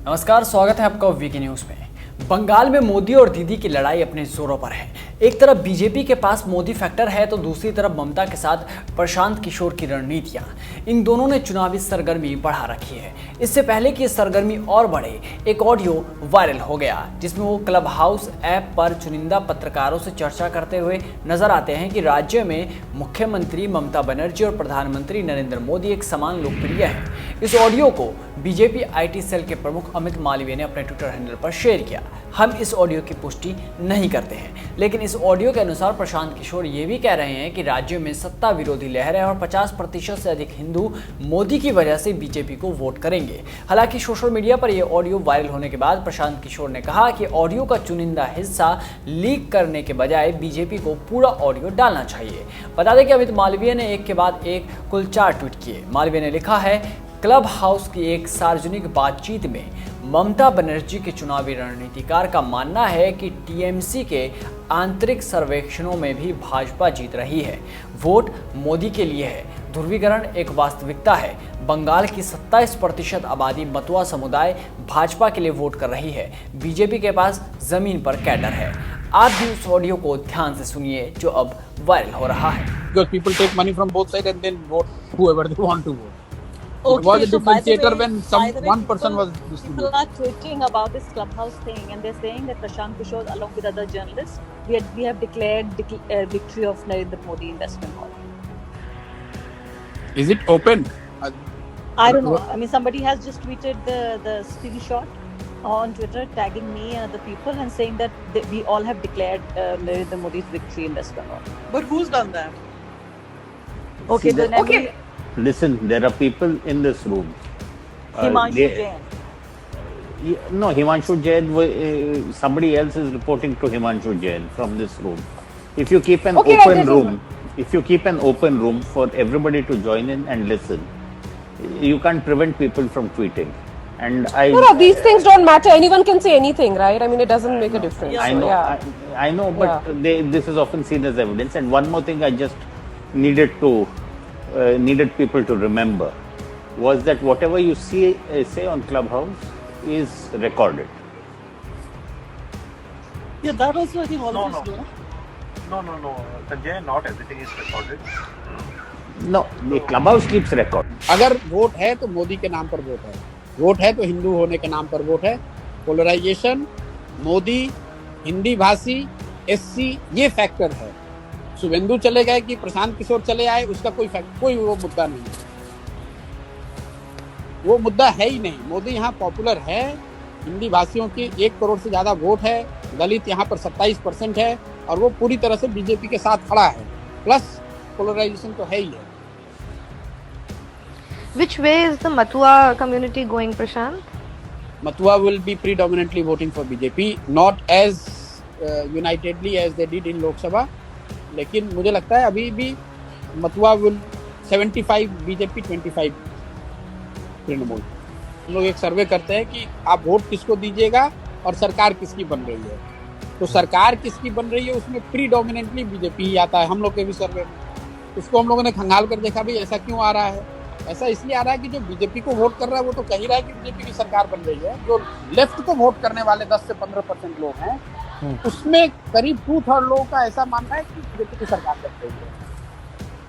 नमस्कार, स्वागत है आपका वीके न्यूज में। बंगाल में मोदी और दीदी की लड़ाई अपने जोरों पर है। एक तरफ बीजेपी के पास मोदी फैक्टर है तो दूसरी तरफ ममता के साथ प्रशांत किशोर की रणनीतियां। इन दोनों ने चुनावी सरगर्मी बढ़ा रखी है। इससे पहले कि ये सरगर्मी और बढ़े, एक ऑडियो वायरल हो गया जिसमें वो क्लब हाउस ऐप पर चुनिंदा पत्रकारों से चर्चा करते हुए नजर आते हैं कि राज्य में मुख्यमंत्री ममता बनर्जी और प्रधानमंत्री नरेंद्र मोदी एक समान लोकप्रिय है। इस ऑडियो को बीजेपी आईटी सेल के प्रमुख अमित मालवीय ने अपने ट्विटर हैंडल पर शेयर किया। हम इस ऑडियो की पुष्टि नहीं करते हैं, लेकिन इस ऑडियो के अनुसार प्रशांत किशोर ये भी कह रहे हैं कि राज्य में सत्ता विरोधी लहर है और 50% से अधिक हिंदू मोदी की वजह से बीजेपी को वोट करेंगे। हालांकि सोशल मीडिया पर यह ऑडियो वायरल होने के बाद प्रशांत किशोर ने कहा कि ऑडियो का चुनिंदा हिस्सा लीक करने के बजाय बीजेपी को पूरा ऑडियो डालना चाहिए। बता दें कि अमित मालवीय ने एक के बाद एक कुल 4 ट्वीट किए। मालवीय ने लिखा है, क्लब हाउस की एक सार्वजनिक बातचीत में ममता बनर्जी के चुनावी रणनीतिकार का मानना है कि टीएमसी के आंतरिक सर्वेक्षणों में भी भाजपा जीत रही है। वोट मोदी के लिए है। ध्रुवीकरण एक वास्तविकता है। बंगाल की 27% आबादी मतुआ समुदाय भाजपा के लिए वोट कर रही है। बीजेपी के पास जमीन पर कैडर है। आप भी उस ऑडियो को ध्यान से सुनिए जो अब वायरल हो रहा है। Because people take money from both sides and then vote whoever they want to vote. Okay, it was a so by the differentiator way- when by the way, one person was people distributing. are tweeting about this clubhouse thing, and they're saying that Prashant Kishore, along with other journalists, we have declared victory of Narendra Modi in West Bengal. Is it open? I don't know. I mean, somebody has just tweeted the screenshot on Twitter, tagging me and other people, and saying that we all have declared Narendra Modi's victory in West Bengal. But who's done that? Okay, See, then okay. Listen, there are people in this room. Himanshu Jain. No, Himanshu Jain, somebody else is reporting to Himanshu Jain from this room. If you keep an open room for everybody to join in and listen, you can't prevent people from tweeting. And No, these things don't matter. Anyone can say anything, right? I mean, it doesn't make a difference. Yeah. I know, Yeah. I know, but this is often seen as evidence. And one more thing I just needed people to remember was that whatever you say on Clubhouse is recorded. Yeah, that also I think all of us do. No. Sanjay, not everything is recorded. No, the Clubhouse keeps record. अगर vote है तो मोदी के नाम पर vote है, vote है तो हिंदू होने के नाम पर वोट है। पोलराइजेशन, मोदी, हिंदी भाषी, एससी, ये फैक्टर है। शुभेंदु चले गए कि प्रशांत किशोर चले आए, उसका कोई वो मुद्दा नहीं है। वो मुद्दा है ही नहीं। मोदी यहाँ पॉपुलर है, हिंदी भाषियों की 1 करोड़ से ज्यादा वोट है, दलित यहाँ पर 27% है और वो पूरी तरह से बीजेपी के साथ खड़ा है। प्लस पोलराइजेशन तो है ही है। Which way is the Matua community going, Prashant? Matua will be predominantly voting for BJP, not as unitedly as they did in Lok Sabha. लेकिन मुझे लगता है अभी भी मथुआ विल 75 बीजेपी 25 तृणमूल। हम लोग एक सर्वे करते हैं कि आप वोट किसको दीजिएगा और सरकार किसकी बन रही है। तो सरकार किसकी बन रही है उसमें प्रीडोमिनेंटली बीजेपी ही आता है। हम लोग के भी सर्वे में उसको हम लोगों ने खंगाल कर देखा भी ऐसा क्यों आ रहा है। ऐसा इसलिए आ रहा है कि जो बीजेपी को वोट कर रहा है वो तो कह ही रहा है कि बीजेपी की सरकार बन रही है। जो लेफ्ट को वोट करने वाले 10 से 15% लोग हैं उसमें करीब 2/3 लोगों का ऐसा मानना है कि बीजेपी की सरकार बन रही है।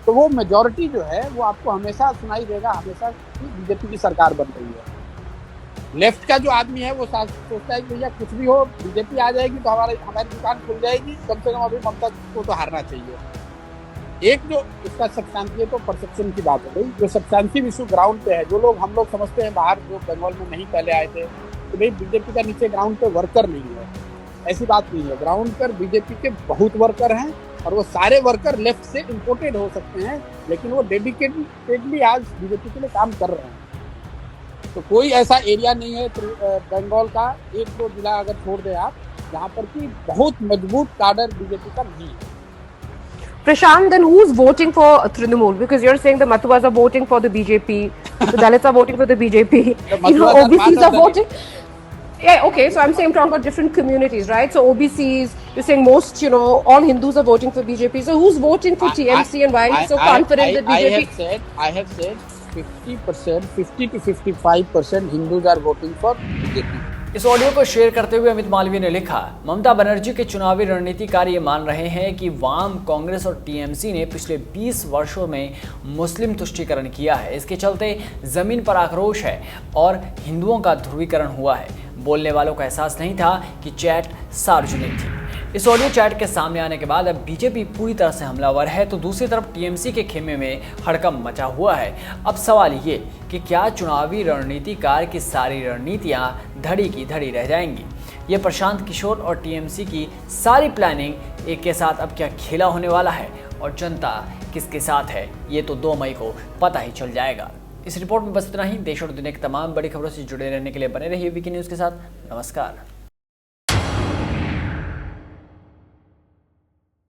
तो वो मेजॉरिटी जो है वो आपको हमेशा सुनाई देगा, हमेशा कि बीजेपी की सरकार बन रही है। लेफ्ट का जो आदमी है वो सोचता है कि भैया कुछ भी हो, बीजेपी आ जाएगी तो हमारी दुकान खुल जाएगी, कम से कम अभी ममता को तो हारना चाहिए। एक जो इसका सब्सटेंशियल तो परसेप्शन की बात है, जो सब्सटेंशियल इशू ग्राउंड पे है, जो लोग हम लोग समझते हैं बाहर जो बंगाल में नहीं पहले आए थे तो भाई बीजेपी का नीचे ग्राउंड पे वर्कर नहीं है, ऐसी बात नहीं है। ग्राउंड पर बीजेपी के बहुत वर्कर हैं और वो सारे वर्कर लेफ्ट से इंपोर्टेड हो सकते हैं, लेकिन वो डेडिकेटेडली आज बीजेपी के लिए काम कर रहे हैं। तो कोई ऐसा एरिया नहीं है बंगाल का 1-2 जिला अगर छोड़ दे आप जहाँ पर कि बहुत मजबूत काडर बीजेपी का नहीं है। Prashant, then who's voting for Trinamool? Because you're saying the Mathuas are voting for the BJP, the Dalits are voting for the BJP, OBCs are voting. Yeah, okay, so I'm saying talking about different communities, right? So OBCs, you're saying most, all Hindus are voting for BJP. So who's voting for TMC and why are you so confident that BJP? I have said 50 to 55% Hindus are voting for BJP. इस audio को share करते हुए अमित मालवीय ने लिखा, ममता बनर्जी के चुनावी रणनीतिकार ये मान रहे हैं कि वाम, कांग्रेस और टीएमसी ने पिछले 20 वर्षों में मुस्लिम तुष्टीकरण किया है। इसके चलते जमीन पर आक्रोश है और हिंदुओं का ध्रुवीकरण हुआ है। बोलने वालों को एहसास नहीं था कि चैट सार्वजनिक थी। इस ऑडियो चैट के सामने आने के बाद अब बीजेपी पूरी तरह से हमलावर है तो दूसरी तरफ टीएमसी के खेमे में हड़कंप मचा हुआ है। अब सवाल ये कि क्या चुनावी रणनीतिकार की सारी रणनीतियां धड़ी की धड़ी रह जाएंगी? ये प्रशांत किशोर और टीएमसी की सारी प्लानिंग एक के साथ अब क्या खेला होने वाला है और जनता किसके साथ है, ये तो 2 मई को पता ही चल जाएगा। इस रिपोर्ट में बस इतना ही। देश और दुनिया की तमाम बड़ी खबरों से जुड़े रहने के लिए बने रहिए वीके न्यूज़ के साथ। नमस्कार।